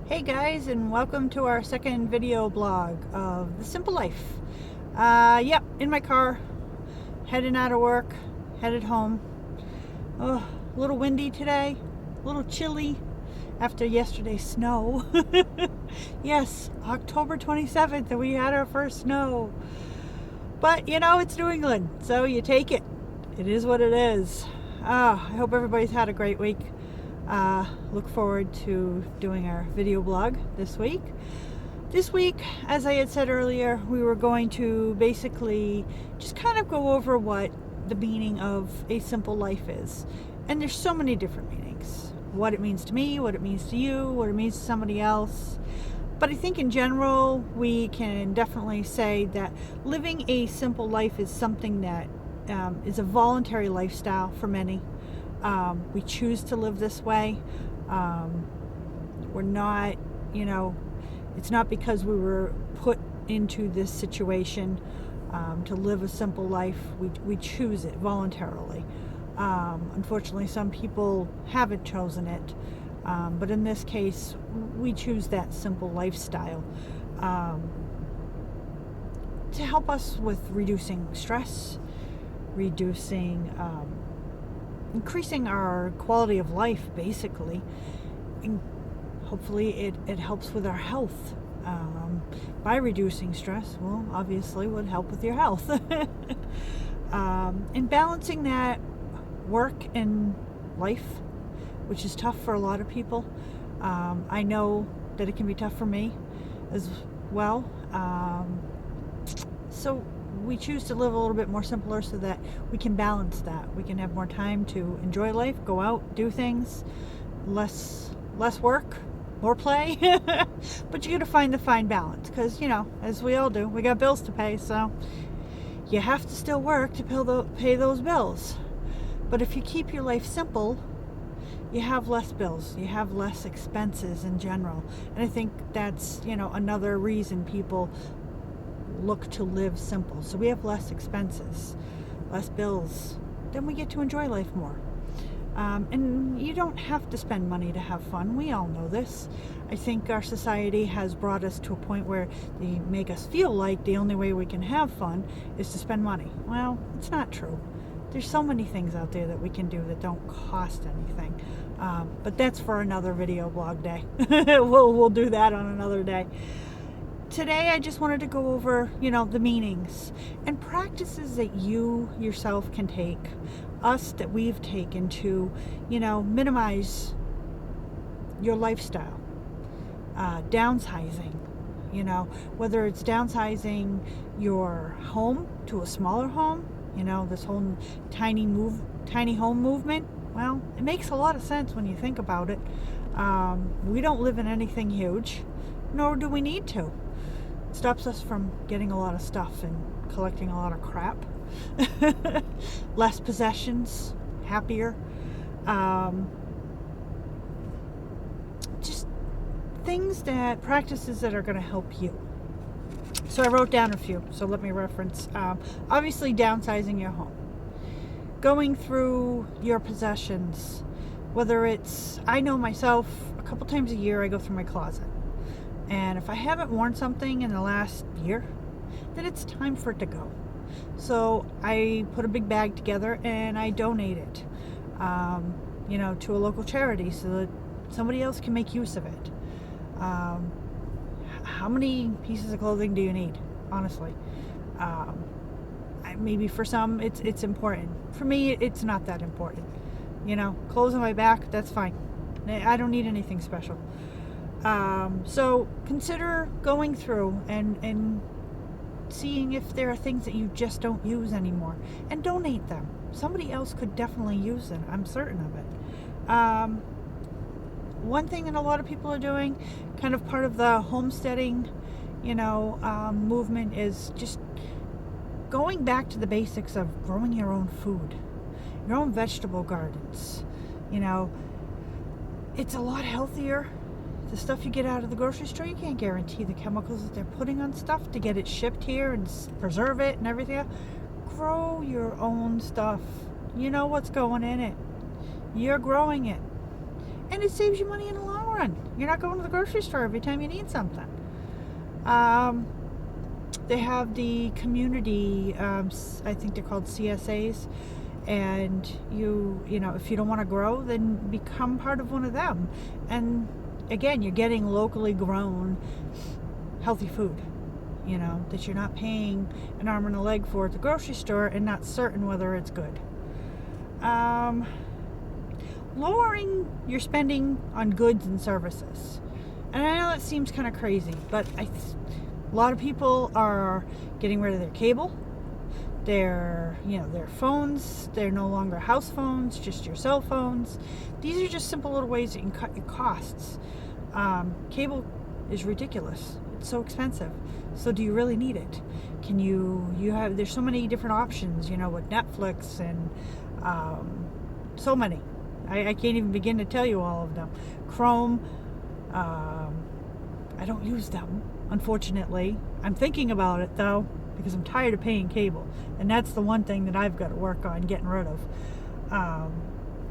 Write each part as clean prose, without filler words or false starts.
Hey guys, and welcome to our second video blog of The Simple Life. Yep, in my car, heading out of work, headed home. Oh, a little windy today, a little chilly after yesterday's snow. Yes, October 27th, and we had our first snow. But you know, it's New England, so you take it. It is what it is. I hope everybody's had a great week. Look forward to doing our video blog this week. This week, as I had said earlier, we were going to basically just kind of go over what the meaning of a simple life is. And there's so many different meanings. What it means to me, what it means to you, what it means to somebody else. But I think in general, we can definitely say that living a simple life is something that is a voluntary lifestyle for many. We choose to live this way. We're not, it's not because we were put into this situation to live a simple life. We choose it voluntarily. Unfortunately, some people haven't chosen it. But in this case, we choose that simple lifestyle to help us with reducing stress, increasing our quality of life, basically. And hopefully it helps with our health. By reducing stress, well, obviously would help with your health. And balancing that work and life, which is tough for a lot of people. I know that it can be tough for me as well. So we choose to live a little bit more simpler so that we can balance that. We can have more time to enjoy life, go out, do things, less work, more play. But you got to find the fine balance because, as we all do, we got bills to pay, so you have to still work to pay those bills. But if you keep your life simple, you have less bills, you have less expenses in general. And I think that's, another reason people look to live simple. So we have less expenses, less bills, then we get to enjoy life more. And you don't have to spend money to have fun. We all know this. I think our society has brought us to a point where they make us feel like the only way we can have fun is to spend money. Well, it's not true. There's so many things out there that we can do that don't cost anything. But that's for another video blog day. We'll do that on another day. Today I just wanted to go over, the meanings and practices that you yourself can take, that we've taken to, minimize your lifestyle. Downsizing, whether it's downsizing your home to a smaller home, this whole tiny home movement. Well, it makes a lot of sense when you think about it. We don't live in anything huge, nor do we need to. It stops us from getting a lot of stuff and collecting a lot of crap. Less possessions, happier. Just practices that are going to help you. So I wrote down a few, so let me reference. Obviously, downsizing your home. Going through your possessions, whether it's, I know myself, a couple times a year I go through my closet. And if I haven't worn something in the last year, then it's time for it to go. So I put a big bag together and I donate it, to a local charity so that somebody else can make use of it. How many pieces of clothing do you need? Honestly, maybe for some it's important. For me, it's not that important. Clothes on my back, that's fine. I don't need anything special. So consider going through and seeing if there are things that you just don't use anymore and donate them. Somebody else could definitely use it. I'm certain of it. One thing that a lot of people are doing, kind of part of the homesteading, movement, is just going back to the basics of growing your own food, your own vegetable gardens. It's a lot healthier. The stuff you get out of the grocery store, you can't guarantee the chemicals that they're putting on stuff to get it shipped here and preserve it and everything. Grow your own stuff. You know what's going in it. You're growing it. And it saves you money in the long run. You're not going to the grocery store every time you need something. They have the community, I think they're called CSAs, and you know, if you don't want to grow, then become part of one of them. And again, you're getting locally grown healthy food, you know, that you're not paying an arm and a leg for at the grocery store and not certain whether it's good. Lowering your spending on goods and services. And I know that seems kind of crazy, but a lot of people are getting rid of their cable, their phones. They're no longer house phones, just your cell phones. These are just simple little ways that you can cut your costs. Cable is ridiculous. It's so expensive. So do you really need it? Can there's so many different options, you know, with Netflix and so many. I can't even begin to tell you all of them. Chrome, I don't use them, unfortunately. I'm thinking about it though, because I'm tired of paying cable, and that's the one thing that I've got to work on getting rid of.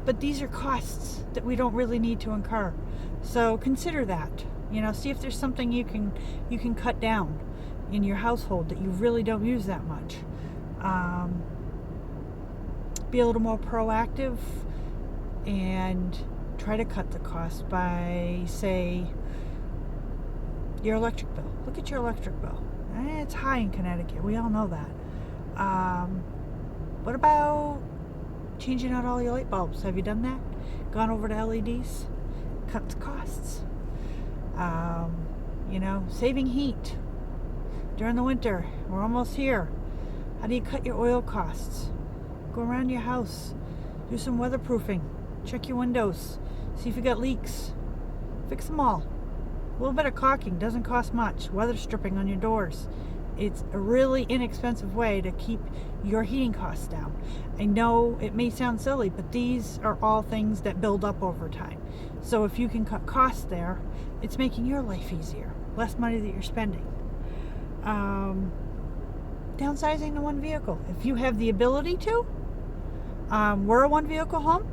But these are costs that we don't really need to incur, so consider that. You know, see if there's something you can cut down in your household that you really don't use that much. Be a little more proactive and try to cut the cost by, say, your electric bill. Look at your electric bill. It's high in Connecticut. We all know that. What about changing out all your light bulbs? Have you done that? Gone over to LEDs? Cut the costs. You know, saving heat during the winter. We're almost here. How do you cut your oil costs? Go around your house. Do some weatherproofing. Check your windows. See if you got leaks. Fix them all. A little bit of caulking doesn't cost much. Weather stripping on your doors. It's a really inexpensive way to keep your heating costs down. I know it may sound silly, but these are all things that build up over time. So if you can cut costs there, it's making your life easier. Less money that you're spending. Downsizing to one vehicle. If you have the ability to. We're a one vehicle home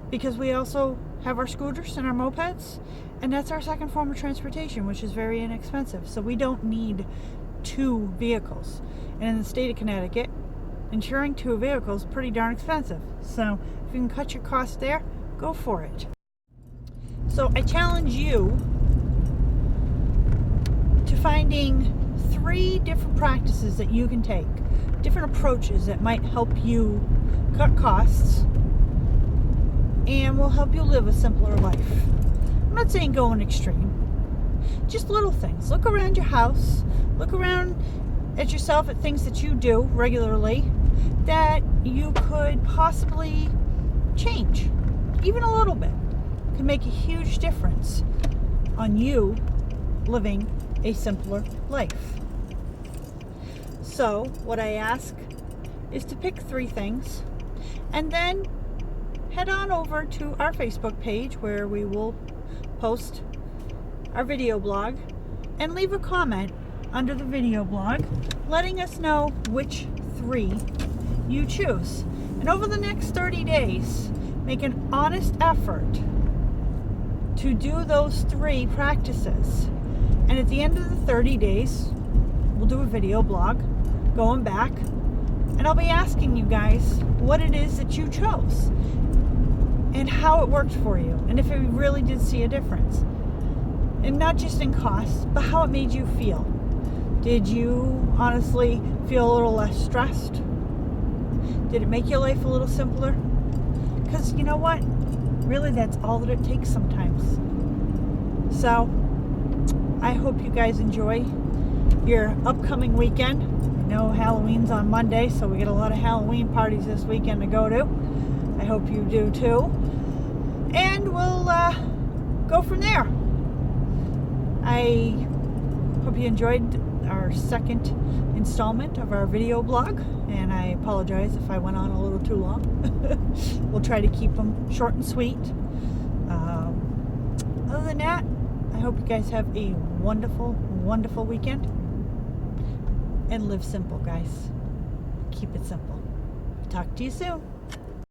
because we also have our scooters and our mopeds, and that's our second form of transportation, which is very inexpensive. So we don't need two vehicles. And in the state of Connecticut, insuring two vehicles is pretty darn expensive. So if you can cut your costs there, go for it. So I challenge you to finding 3 different practices that you can take, different approaches that might help you cut costs and will help you live a simpler life. I'm not saying go an extreme, just little things. Look around your house, look around at yourself, at things that you do regularly that you could possibly change, even a little bit. It can make a huge difference on you living a simpler life. So what I ask is to pick 3 things and then head on over to our Facebook page where we will post our video blog and leave a comment under the video blog letting us know which 3 you choose. And over the next 30 days, make an honest effort to do those 3 practices. And at the end of the 30 days, we'll do a video blog going back, and I'll be asking you guys what it is that you chose and how it worked for you, and if it really did see a difference. And not just in cost, but how it made you feel. Did you honestly feel a little less stressed? Did it make your life a little simpler? Because you know what? Really, that's all that it takes sometimes. So, I hope you guys enjoy your upcoming weekend. I know Halloween's on Monday, so we get a lot of Halloween parties this weekend to go to. I hope you do too. And we'll go from there. I hope you enjoyed our second installment of our video blog, and I apologize if I went on a little too long. We'll try to keep them short and sweet. Other than that, I hope you guys have a wonderful, wonderful weekend. And live simple, guys. Keep it simple. Talk to you soon.